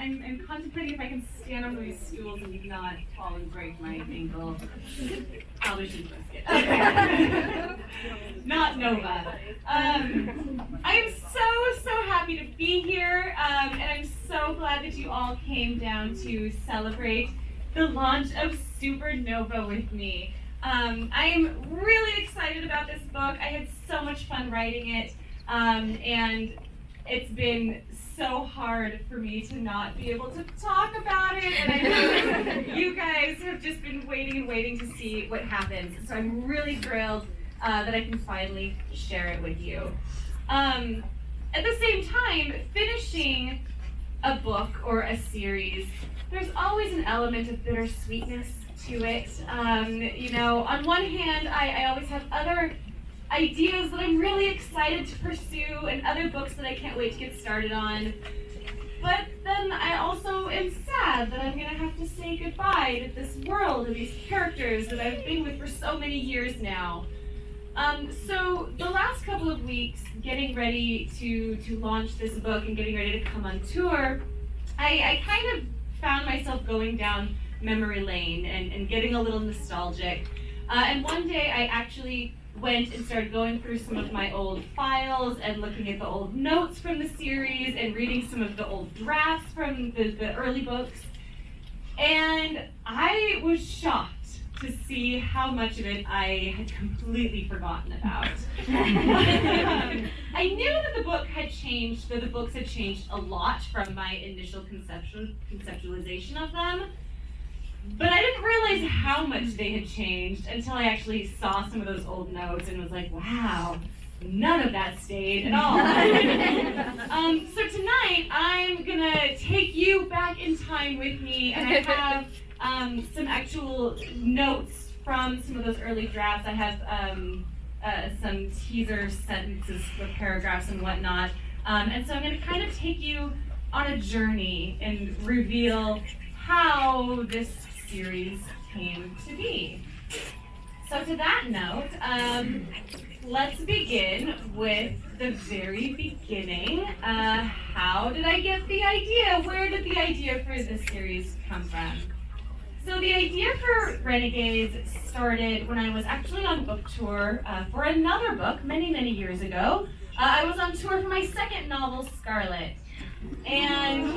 I'm contemplating if I can stand on these stools and not fall and break my ankle. Probably shouldn't risk it. Okay. Not Nova. I am so happy to be here, and I'm so glad that you all came down to celebrate the launch of Supernova with me. I am really excited about this book. I had so much fun writing it, and it's been so hard for me to not be able to talk about it, and I know you guys have just been waiting to see what happens. So I'm really thrilled that I can finally share it with you. At the same time, finishing a book or a series, there's always an element of bittersweetness to it. You know, on one hand, I always have other ideas that I'm really excited to pursue and other books that I can't wait to get started on. But then I also am sad that I'm going to have to say goodbye to this world and these characters that I've been with for so many years now. So the last couple of weeks, getting ready to launch this book and getting ready to come on tour, I kind of found myself going down memory lane and getting a little nostalgic. And one day I actually went and started going through some of my old files and looking at the old notes from the series and reading some of the old drafts from the early books. And I was shocked to see how much of it I had completely forgotten about. I knew that the book had changed, that the books had changed a lot from my initial conceptualization of them. But I didn't realize how much they had changed until I actually saw some of those old notes and was like, wow, none of that stayed at all. So tonight, I'm gonna take you back in time with me, and I have some actual notes from some of those early drafts. I have some teaser sentences with paragraphs and whatnot. And so I'm gonna kind of take you on a journey and reveal how this series came to be. So to that note, let's begin with the very beginning. How did I get the idea? Where did the idea for this series come from? So the idea for Renegades started when I was actually on book tour for another book many years ago. I was on tour for my second novel, Scarlet. And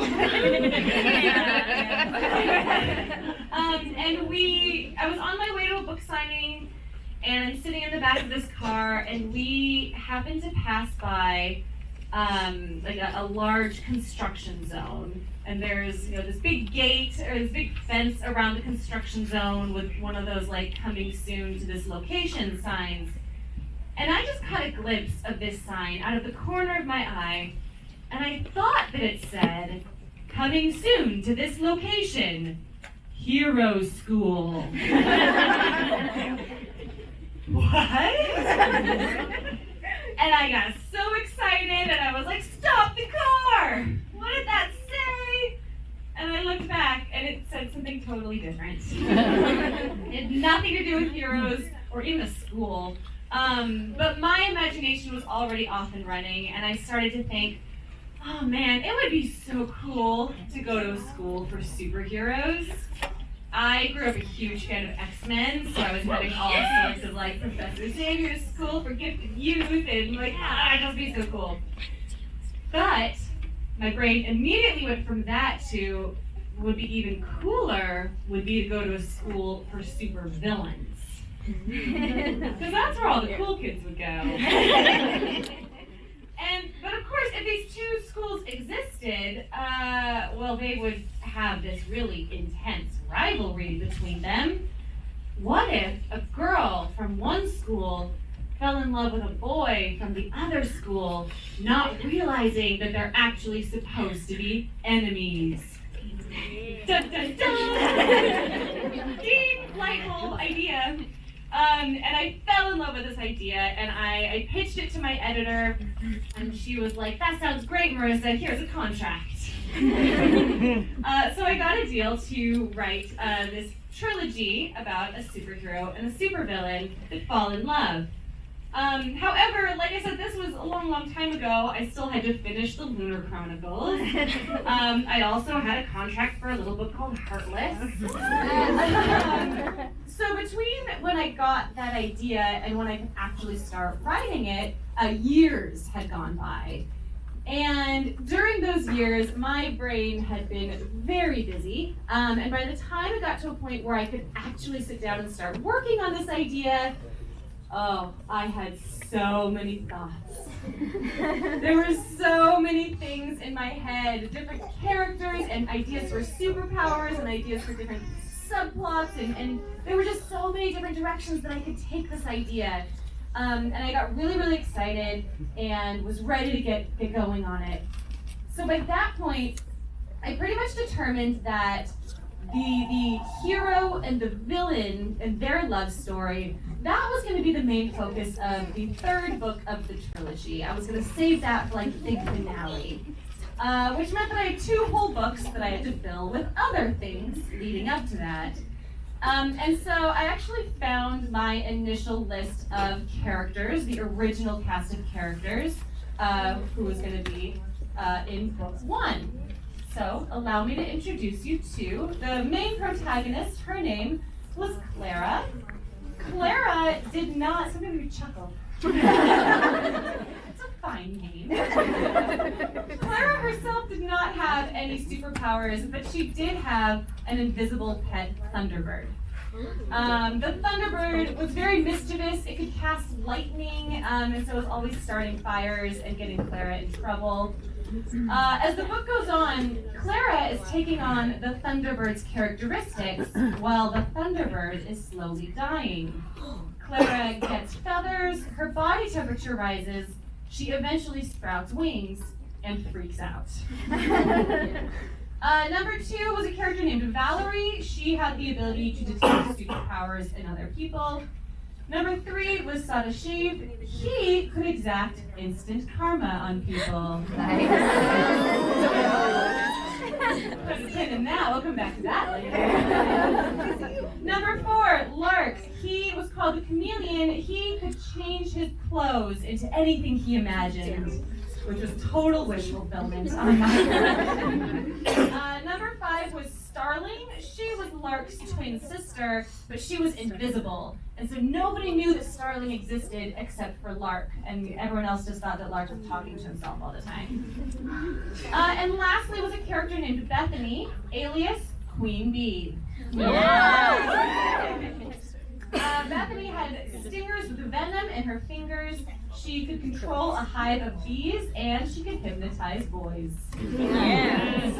I was on my way to a book signing, and I'm sitting in the back of this car, and we happened to pass by like a large construction zone. And there's this big gate or this big fence around the construction zone with one of those like coming soon to this location signs. And I just caught a glimpse of this sign out of the corner of my eye. And I thought that it said, coming soon to this location, Hero School. What? And I got so excited and I was like, stop the car! What did that say? And I looked back and it said something totally different. It had nothing to do with heroes or even a school. But my imagination was already off and running, and I started to think, oh man, it would be so cool to go to a school for superheroes. I grew up a huge fan of X-Men, so I was having all sorts of like Professor Xavier's School for Gifted Youth, and like, it'd just be so cool. But my brain immediately went from that to, would be even cooler, would be to go to a school for super villains. Because that's where all the cool kids would go. But of course, if these two schools existed, well, they would have this really intense rivalry between them. What if a girl from one school fell in love with a boy from the other school, not realizing that they're actually supposed to be enemies? Dun, dun, dun. Deep, light bulb idea. And I fell in love with this idea, and I pitched it to my editor, and she was like, that sounds great, Marissa, here's a contract. So I got a deal to write this trilogy about a superhero and a supervillain that fall in love. However, like I said, this was a long, long time ago. I still had to finish the Lunar Chronicles. I also had a contract for a little book called Heartless. So between when I got that idea and when I could actually start writing it, years had gone by. And during those years, my brain had been very busy. And by the time it got to a point where I could actually sit down and start working on this idea, oh, I had so many thoughts. There were so many things in my head, different characters and ideas for superpowers and ideas for different subplots, and there were just so many different directions that I could take this idea. And I got really, really excited and was ready to get going on it. So by that point, I pretty much determined that the hero and the villain and their love story, that was going to be the main focus of the third book of the trilogy. I was going to save that for like the big finale, which meant that I had 2 whole books that I had to fill with other things leading up to that. And so I actually found my initial list of characters, the original cast of characters, who was going to be in book 1. So allow me to introduce you to the main protagonist. Her name was Clara. Clara did not, somebody made me chuckle. It's a fine name. Clara herself did not have any superpowers, but she did have an invisible pet Thunderbird. The Thunderbird was very mischievous. It could cast lightning, and so it was always starting fires and getting Clara in trouble. As the book goes on, Clara is taking on the Thunderbird's characteristics while the Thunderbird is slowly dying. Clara gets feathers, her body temperature rises, she eventually sprouts wings, and freaks out. Number 2 was a character named Valerie. She had the ability to detect superpowers in other people. Number 3 was Sadashiv. He could exact instant karma on people. Put a pin in that. We'll come back to that later. Number 4, Lark. He was called the chameleon. He could change his clothes into anything he imagined, which was total wish fulfillment on my part. Number 5 was Starling. She was Lark's twin sister, but she was invisible. And so nobody knew that Starling existed except for Lark, and everyone else just thought that Lark was talking to himself all the time. And lastly was a character named Bethany, alias Queen Bee. Yeah. Bethany had stingers with venom in her fingers. She could control a hive of bees, and she could hypnotize boys. Yes.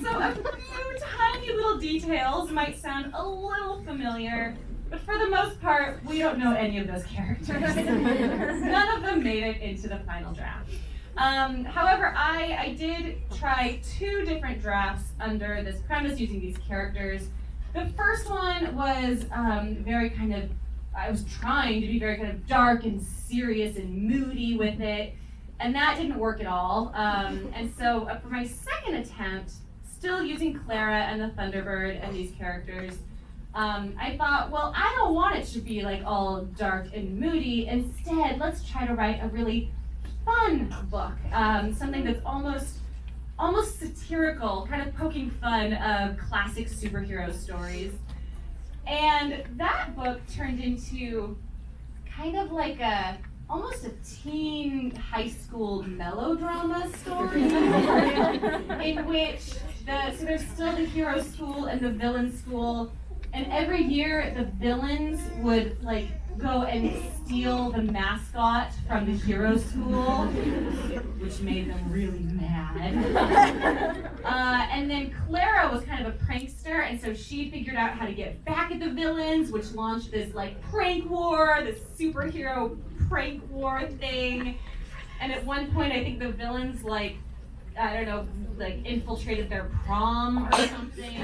So a few tiny little details might sound a little familiar, but for the most part, we don't know any of those characters. None of them made it into the final draft. However, I did try 2 different drafts under this premise using these characters. The first one was I was trying to be very kind of dark and serious and moody with it, and that didn't work at all. And so for my second attempt, still using Clara and the Thunderbird and these characters, I thought, well, I don't want it to be like all dark and moody. Instead, let's try to write a really fun book, something that's almost satirical, kind of poking fun of classic superhero stories. And that book turned into kind of like almost a teen high school melodrama story in which so there's still the hero school and the villain school, and every year the villains would like go and steal the mascot from the hero school, which made them really mad. And then Clara was kind of a prankster, and so she figured out how to get back at the villains, which launched this like prank war, this superhero prank war thing. And at one point, I think the villains infiltrated their prom or something.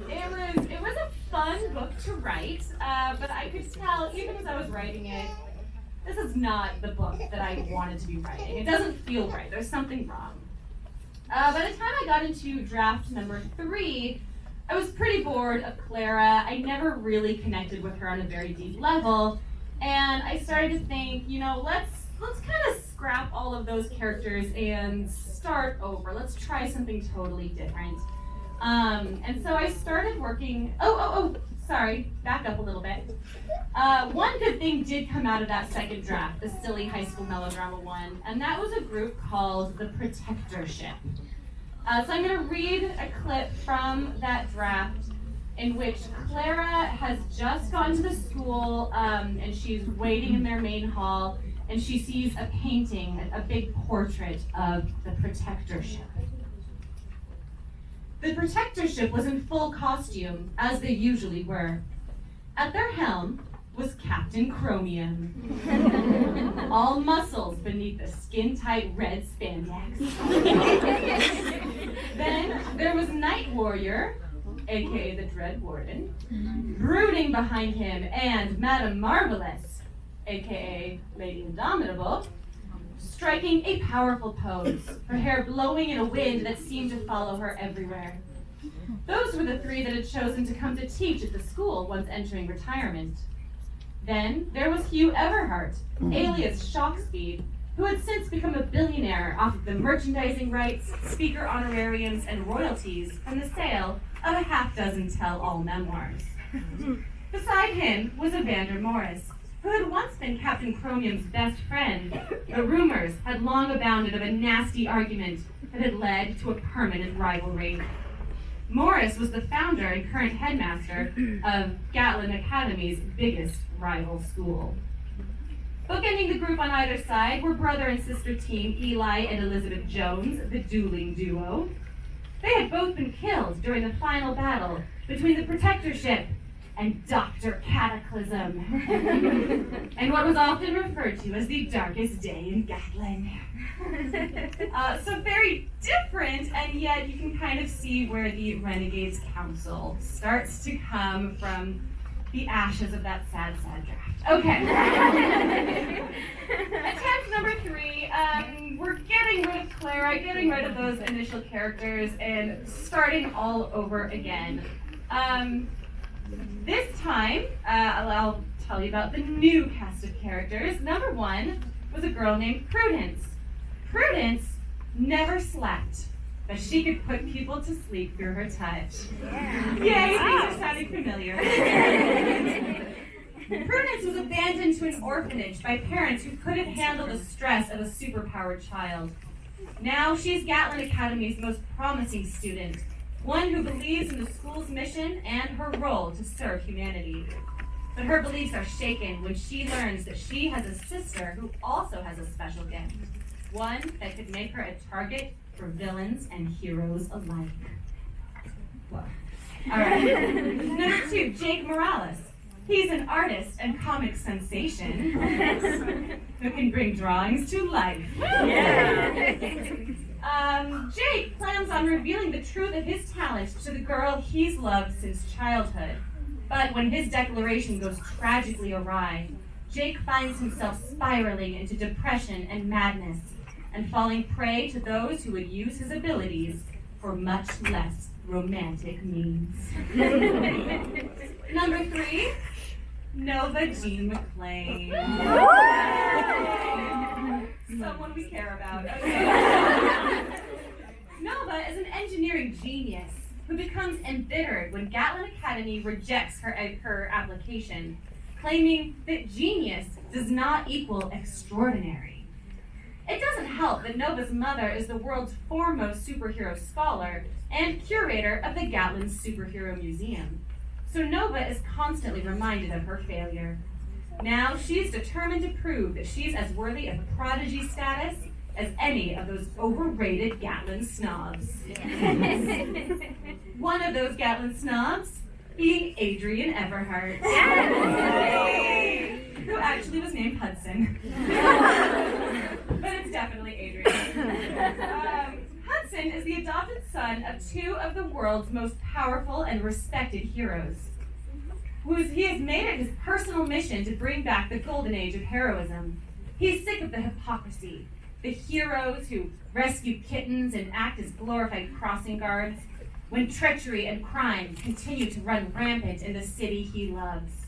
It was a fun book to write, but I could tell, even as I was writing it, this is not the book that I wanted to be writing. It doesn't feel right. There's something wrong. By the time I got into draft number 3, I was pretty bored of Clara. I never really connected with her on a very deep level. And I started to think, let's kind of scrap all of those characters and start over. Let's try something totally different. And so I started working, sorry, back up a little bit. One good thing did come out of that second draft, the silly high school melodrama one, and that was a group called the Protectorship. So I'm going to read a clip from that draft in which Clara has just gone to the school and she's waiting in their main hall, and she sees a painting, a big portrait of the Protectorship. The Protectorship was in full costume, as they usually were. At their helm was Captain Chromium, all muscles beneath the skin-tight red spandex. Then there was Night Warrior, aka the Dread Warden, brooding behind him, and Madame Marvelous, aka Lady Indomitable, striking a powerful pose, her hair blowing in a wind that seemed to follow her everywhere. Those were the three that had chosen to come to teach at the school once entering retirement. Then there was Hugh Everhart, alias Shockspeed, who had since become a billionaire off of the merchandising rights, speaker honorariums, and royalties from the sale of a half-dozen tell-all memoirs. Beside him was Evander Morris, who had once been Captain Chromium's best friend, but rumors had long abounded of a nasty argument that had led to a permanent rivalry. Morris was the founder and current headmaster of Gatlin Academy's biggest rival school. Bookending the group on either side were brother and sister team Eli and Elizabeth Jones, the dueling duo. They had both been killed during the final battle between the Protectorship and Dr. Cataclysm, and what was often referred to as the darkest day in Gatlin. So very different, and yet you can kind of see where the Renegades Council starts to come from the ashes of that sad, sad draft. Okay. Attempt number 3, we're getting rid of Clara, getting rid of those initial characters, and starting all over again. This time, I'll tell you about the new cast of characters. Number 1 was a girl named Prudence. Prudence never slept, but she could put people to sleep through her touch. Yeah. Yay, things are sounding familiar. Prudence was abandoned to an orphanage by parents who couldn't handle the stress of a superpowered child. Now she's Gatlin Academy's most promising student, one who believes in the school's mission and her role to serve humanity. But her beliefs are shaken when she learns that she has a sister who also has a special gift, one that could make her a target for villains and heroes alike. Well, all right. Number 2, Jake Morales. He's an artist and comic sensation who can bring drawings to life. Yeah. Jake plans on revealing the truth of his talent to the girl he's loved since childhood. But when his declaration goes tragically awry, Jake finds himself spiraling into depression and madness, and falling prey to those who would use his abilities for much less romantic means. Number 3, Nova Jean McClain. Someone we care about. Okay. Nova is an engineering genius who becomes embittered when Gatlin Academy rejects her application, claiming that genius does not equal extraordinary. It doesn't help that Nova's mother is the world's foremost superhero scholar and curator of the Gatlin Superhero Museum. So Nova is constantly reminded of her failure. Now she's determined to prove that she's as worthy of prodigy status as any of those overrated Gatlin snobs. One of those Gatlin snobs being Adrian Everhart, who actually was named Hudson. But it's definitely Adrian. Hudson is the adopted son of 2 of the world's most powerful and respected heroes. He has made it his personal mission to bring back the golden age of heroism. He's sick of the hypocrisy, the heroes who rescue kittens and act as glorified crossing guards, when treachery and crime continue to run rampant in the city he loves.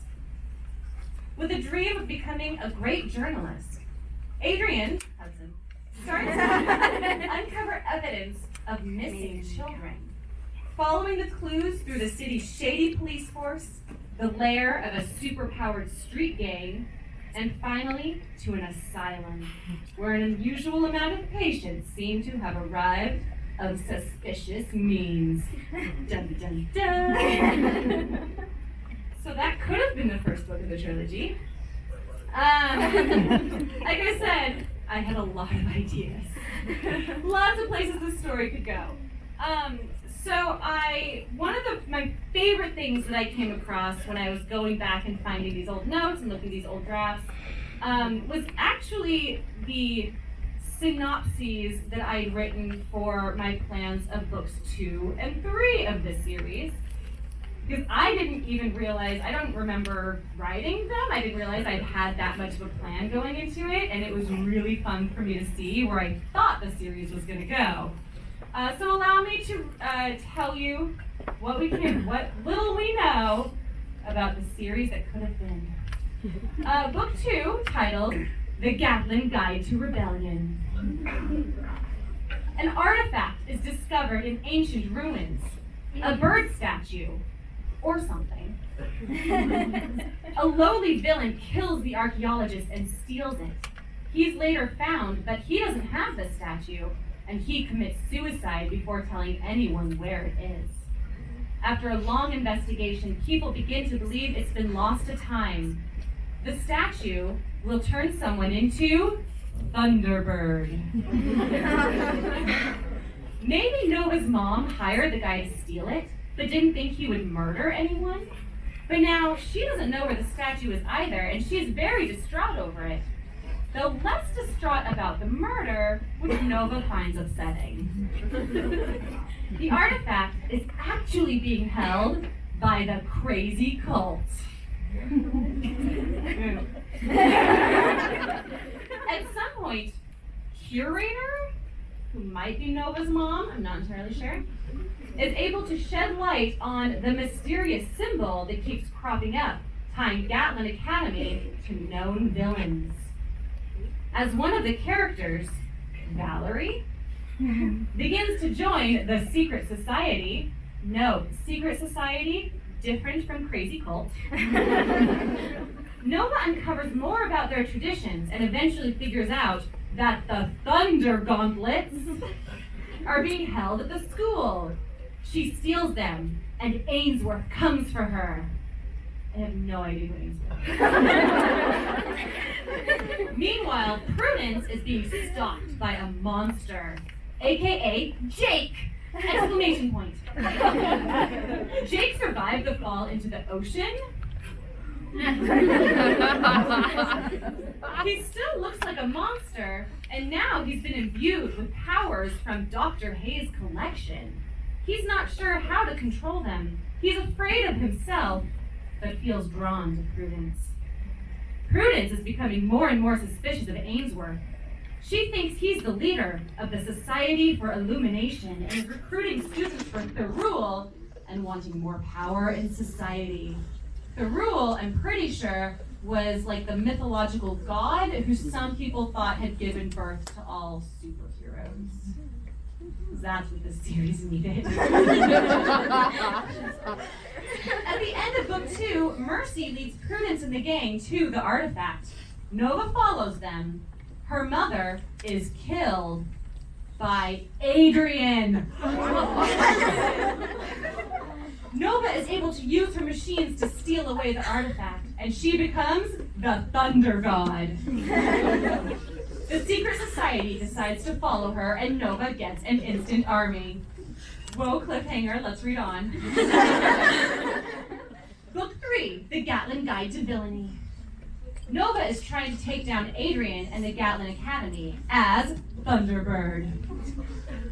with a dream of becoming a great journalist. Adrian Hudson starts to uncover evidence of missing children. Following the clues through the city's shady police force, the lair of a superpowered street gang, and finally to an asylum, where an unusual amount of patients seem to have arrived of suspicious means. Dun dun dun! So that could have been the first book of the trilogy. Like I said, I had a lot of ideas. Lots of places the story could go. One of my favorite things that I came across when I was going back and finding these old notes and looking at these old drafts was actually the synopses that I'd written for my plans of books 2 and 3 of this series. Because I didn't even realize, I don't remember writing them, I didn't realize I'd had that much of a plan going into it, and it was really fun for me to see where I thought the series was going to go. So allow me to tell you what little we know about the series that could have been. Book 2, titled The Gatlin Guide to Rebellion. An artifact is discovered in ancient ruins, a bird statue, or something. A lowly villain kills the archaeologist and steals it. He's later found, but he doesn't have the statue, and he commits suicide before telling anyone where it is. After a long investigation, people begin to believe it's been lost to time. The statue will turn someone into Thunderbird. Maybe Nova's mom hired the guy to steal it, but didn't think he would murder anyone. But now she doesn't know where the statue is either, and she is very distraught over it. Though less distraught about the murder, which Nova finds upsetting. The artifact is actually being held by the crazy cult. At some point, Curator, who might be Nova's mom, I'm not entirely sure, is able to shed light on the mysterious symbol that keeps cropping up, tying Gatlin Academy to known villains. As one of the characters, Valerie, begins to join the secret society. No, secret society, different from crazy cult. Nova uncovers more about their traditions and eventually figures out that the Thunder Gauntlets are being held at the school. She steals them, and Ainsworth comes for her. I have no idea who Ainsworth is. Meanwhile, Prudence is being stalked by a monster, aka Jake! Exclamation point. Jake survived the fall into the ocean. He still looks like a monster, and now he's been imbued with powers from Dr. Hayes' collection. He's not sure how to control them. He's afraid of himself, but feels drawn to Prudence. Prudence is becoming more and more suspicious of Ainsworth. She thinks he's the leader of the Society for Illumination and is recruiting students for Thirul and wanting more power in society. Thirul, I'm pretty sure, was like the mythological god who some people thought had given birth to all superheroes. That's what this series needed. At the end of book 2, Mercy leads Prudence and the gang to the artifact. Nova follows them. Her mother is killed by Adrian. Nova is able to use her machines to steal away the artifact, and she becomes the Thunder God. The secret society decides to follow her, and Nova gets an instant army. Whoa, cliffhanger, let's read on. Book 3, The Gatlin Guide to Villainy. Nova is trying to take down Adrian and the Gatlin Academy as Thunderbird.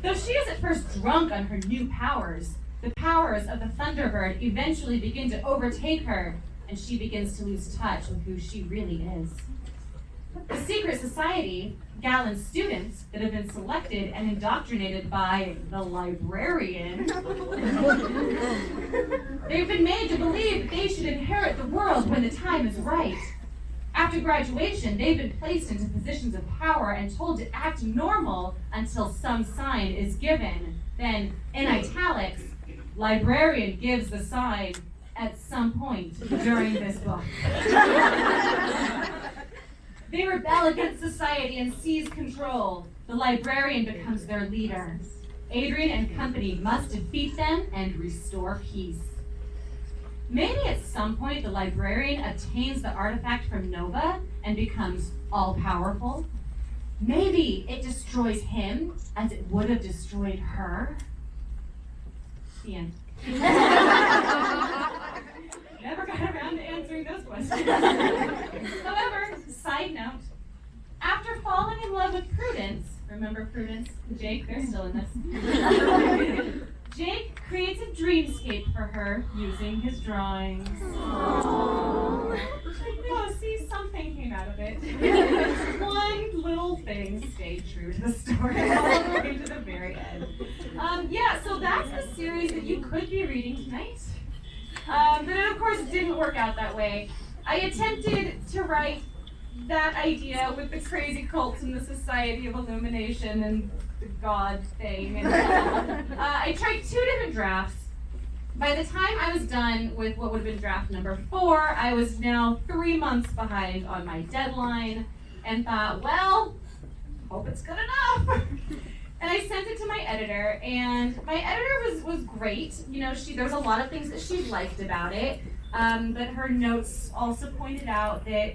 Though she is at first drunk on her new powers, the powers of the Thunderbird eventually begin to overtake her, and she begins to lose touch with who she really is. The secret society, Gatlin's students that have been selected and indoctrinated by the librarian, they've been made to believe that they should inherit the world when the time is right. After graduation, they've been placed into positions of power and told to act normal until some sign is given. Then, in italics, librarian gives the sign at some point during this book. They rebel against society and seize control. The librarian becomes their leader. Adrian and company must defeat them and restore peace. Maybe at some point the librarian obtains the artifact from Nova and becomes all-powerful. Maybe it destroys him as it would have destroyed her. The end. Never got around to answering those questions. However, side note, after falling in love with Prudence, remember Prudence and Jake, they're still in this. Jake creates a dreamscape for her using his drawings. Oh, see, something came out of it. One little thing stayed true to the story all the way to the very end. Yeah, so that's the series that you could be reading tonight. But it, of course, didn't work out that way. I attempted to write that idea with the crazy cults and the Society of Illumination and the God thing. And, I tried 2 different drafts. By the time I was done with what would have been draft number 4, I was now 3 months behind on my deadline and thought, well, hope it's good enough. And I sent it to my editor, and my editor was great. You know, there was a lot of things that she liked about it, but her notes also pointed out that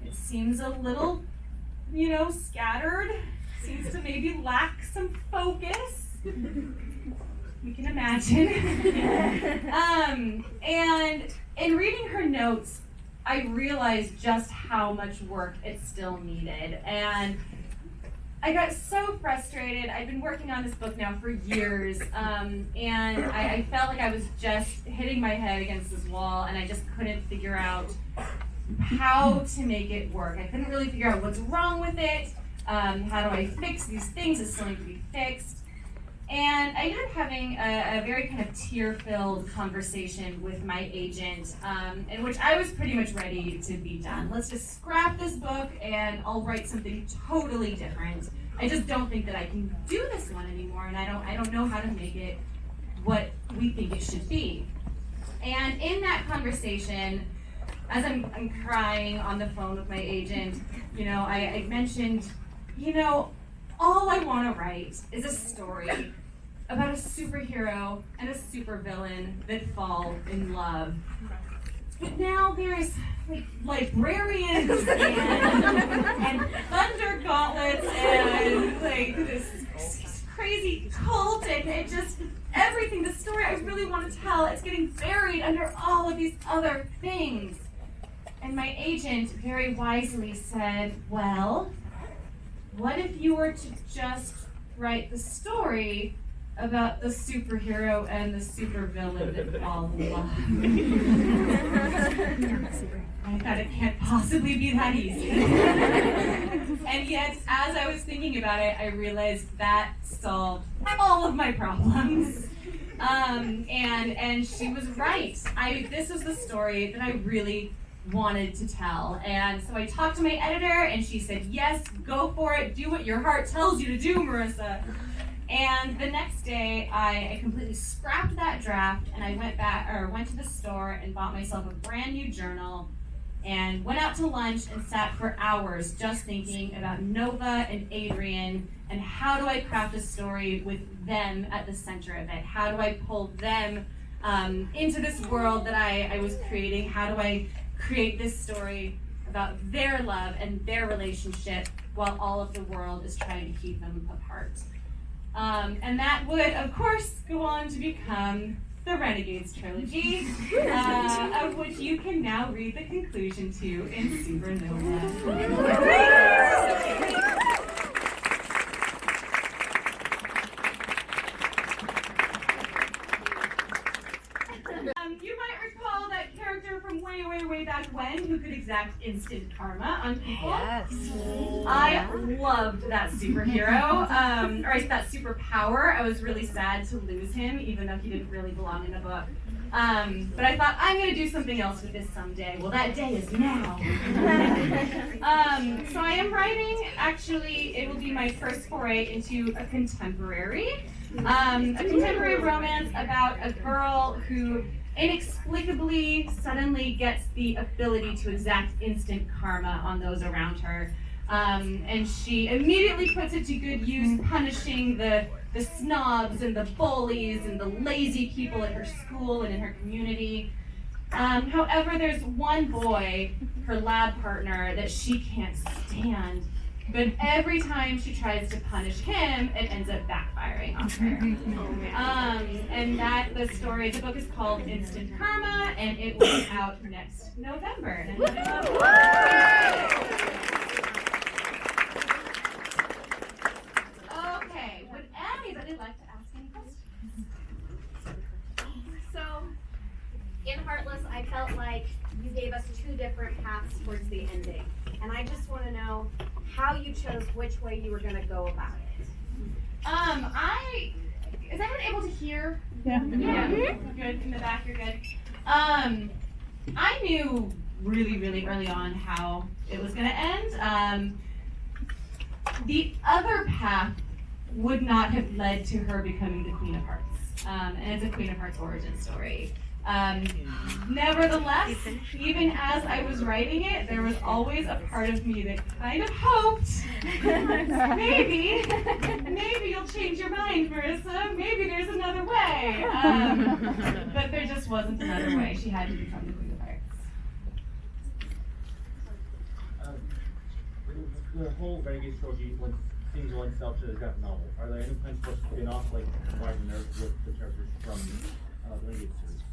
it seems a little, scattered. Seems to maybe lack some focus. You can imagine. And in reading her notes, I realized just how much work it still needed. And I got so frustrated. I've been working on this book now for years, and I felt like I was just hitting my head against this wall, and I just couldn't figure out how to make it work. I couldn't really figure out what's wrong with it. How do I fix these things that still need to be fixed? And I ended up having a very kind of tear-filled conversation with my agent, in which I was pretty much ready to be done. Let's just scrap this book and I'll write something totally different. I just don't think that I can do this one anymore, and I don't know how to make it what we think it should be. And in that conversation, as I'm crying on the phone with my agent, I mentioned, all I want to write is a story about a superhero and a supervillain that fall in love. But now there's librarians and thunder gauntlets and this crazy cult and it just everything. The story I really want to tell, it's getting buried under all of these other things. And my agent very wisely said, well, what if you were to just write the story about the superhero and the supervillain that fall in love? I thought it can't possibly be that easy. And yet, as I was thinking about it, I realized that solved all of my problems. And she was right. This was the story that I really wanted to tell. And so I talked to my editor and she said, yes, go for it. Do what your heart tells you to do, Marissa. And the next day I completely scrapped that draft and I went to the store and bought myself a brand new journal and went out to lunch and sat for hours just thinking about Nova and Adrian and how do I craft a story with them at the center of it? How do I pull them into this world that I was creating? How do I create this story about their love and their relationship while all of the world is trying to keep them apart? And that would, of course, go on to become the Renegades trilogy, of which you can now read the conclusion to in Supernova. You might recall that character from way, way, way back when who could exact instant karma on people. Yes. I loved that superhero, or that superpower. I was really sad to lose him, even though he didn't really belong in the book. But I thought, I'm going to do something else with this someday. Well, that day is now. So I am writing, actually, it will be my first foray into a contemporary romance about a girl who inexplicably suddenly gets the ability to exact instant karma on those around her. And she immediately puts it to good use, punishing the snobs and the bullies and the lazy people at her school and in her community. However, there's one boy, her lab partner, that she can't stand. But every time she tries to punish him, it ends up backfiring on her. And the book is called Instant Karma, and it will be out next November. Okay, would anybody like to ask any questions? So, in Heartless, I felt like you gave us two different paths towards the ending. And I just want to know how you chose which way you were going to go about it. Is everyone able to hear? Yeah. Good, in the back, you're good. I knew really, really early on how it was going to end. The other path would not have led to her becoming the Queen of Hearts. And it's a Queen of Hearts origin story. Nevertheless, even as I was writing it, there was always a part of me that kind of hoped, maybe you'll change your mind, Marissa. Maybe there's another way. But there just wasn't another way. She had to become the Queen of Hearts. The whole Renegades trilogy seems to lend itself to the graphic novel. Are there any plans for a spin-off, like Wise and Nerve with the characters from the Renegades series?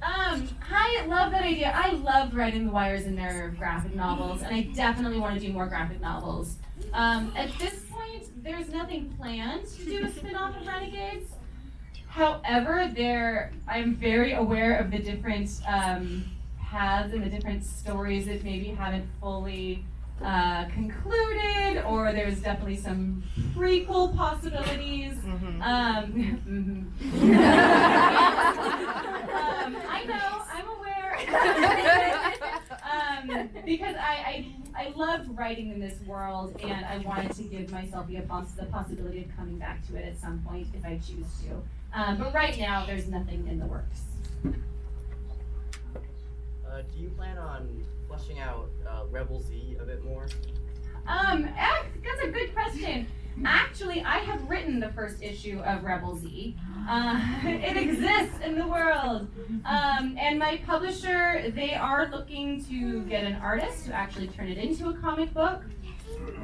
I love that idea. I loved writing the Wires and Nerve graphic novels, and I definitely want to do more graphic novels. At this point, there's nothing planned to do a spin-off of Renegades. However, I'm very aware of the different paths and the different stories that maybe haven't fully concluded, or there's definitely some prequel possibilities. I know, I'm aware. Because I loved writing in this world, and I wanted to give myself the possibility of coming back to it at some point if I choose to. But right now, there's nothing in the works. Do you plan on fleshing out Rebel Z a bit more? That's a good question. Actually, I have written the first issue of Rebel Z. It exists in the world. And my publisher, they are looking to get an artist to actually turn it into a comic book.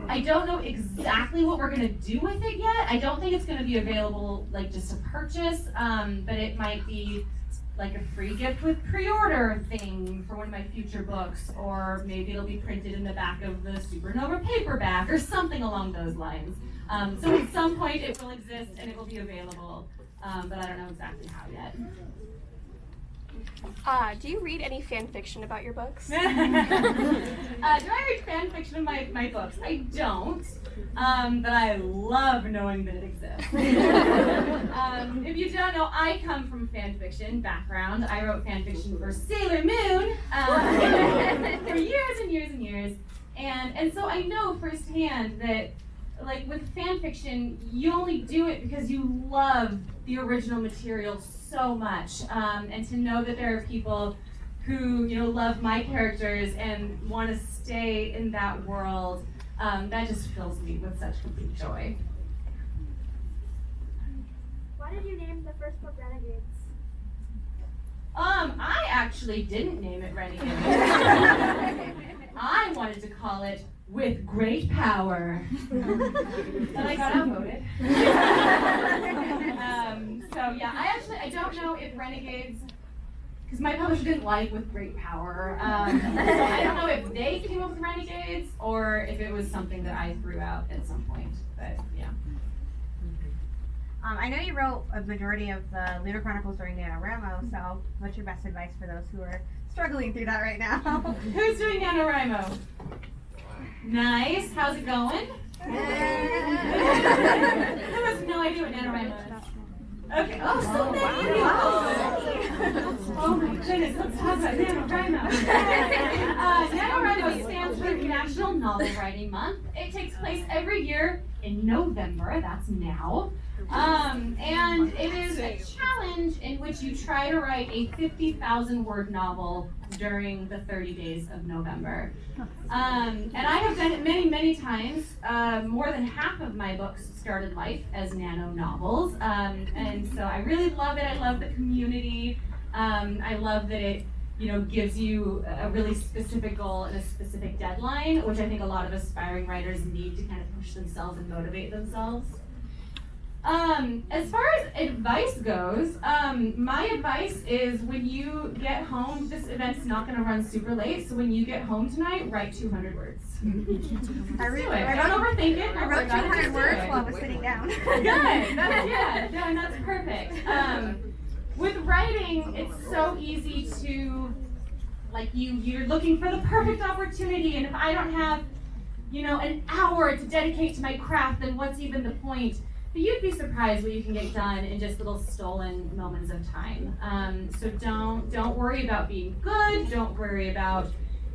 I don't know exactly what we're going to do with it yet. I don't think it's going to be available like just to purchase, but it might be like a free gift with pre-order thing for one of my future books, or maybe it'll be printed in the back of the Supernova paperback or something along those lines. So at some point it will exist and it will be available, but I don't know exactly how yet. Do you read any fan fiction about your books? Do I read fan fiction of my books? I don't, but I love knowing that it exists. If you don't know, I come from fan fiction background. I wrote fan fiction for Sailor Moon for years and years and years, and so I know firsthand that, like with fan fiction, you only do it because you love the original material so much, and to know that there are people who love my characters and want to stay in that world, that just fills me with such complete joy. Why did you name the first book Renegades? I actually didn't name it Renegades. I wanted to call it With Great Power. But I got outvoted. So yeah, I don't know if Renegades, because my publisher didn't like With Great Power. So I don't know if they came up with Renegades or if it was something that I threw out at some point. But yeah. I know you wrote a majority of the Lunar Chronicles during NaNoWriMo, so what's your best advice for those who are struggling through that right now? Who's doing NaNoWriMo? Nice. How's it going? Who has no idea what NaNoWriMo is? Okay. Oh, so oh my goodness, let's talk about NaNoWriMo. NaNoWriMo stands for National Novel Writing Month. It takes place every year in November, that's now. And it is a challenge in which you try to write a 50,000 word novel during the 30 days of November. And I have done it many, many times. More than half of my books started life as nano novels. And so I really love it. I love the community. I love that it gives you a really specific goal and a specific deadline, which I think a lot of aspiring writers need to kind of push themselves and motivate themselves. As far as advice goes, my advice is when you get home, this event's not going to run super late, so when you get home tonight, write 200 words. Don't overthink it. I wrote 200 words while I was sitting down. Good. That's perfect. With writing, it's so easy to, you're looking for the perfect opportunity, and if I don't have, an hour to dedicate to my craft, then what's even the point? But you'd be surprised what you can get done in just little stolen moments of time. So don't worry about being good. Don't worry about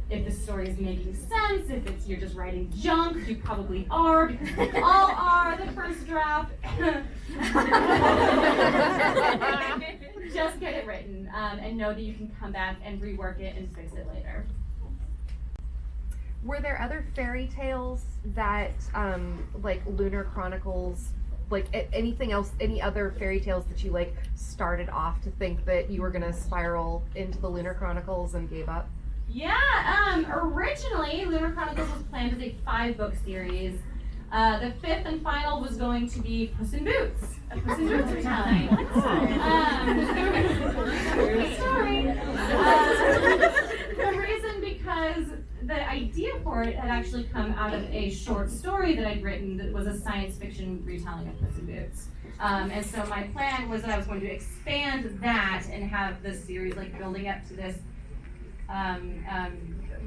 if the story is making sense. If you're just writing junk, you probably are, because we all are. The first draft. Just get it written and know that you can come back and rework it and fix it later. Were there other fairy tales that, like Lunar Chronicles, anything else, any other fairy tales that you started off to think that you were gonna spiral into the Lunar Chronicles and gave up? Yeah, originally Lunar Chronicles was planned as a 5-book series. The 5th and final was going to be Puss in Boots, a Puss in Boots retelling. Story. The reason because the idea for it had actually come out of a short story that I'd written that was a science fiction retelling of Puss in Boots. And so my plan was that I was going to expand that and have the series building up to this.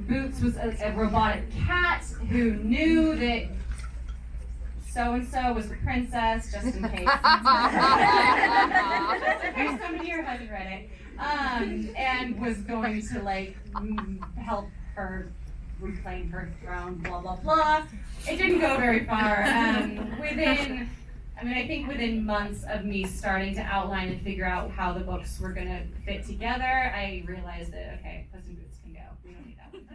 Boots was a robotic cat who knew that so-and-so was the princess, just in case. Just in case somebody here hasn't read it. And was going to help her reclaim her throne, blah, blah, blah. It didn't go very far. I think within months of me starting to outline and figure out how the books were going to fit together, I realized that, okay, Puss in Boots can go. We don't need that one.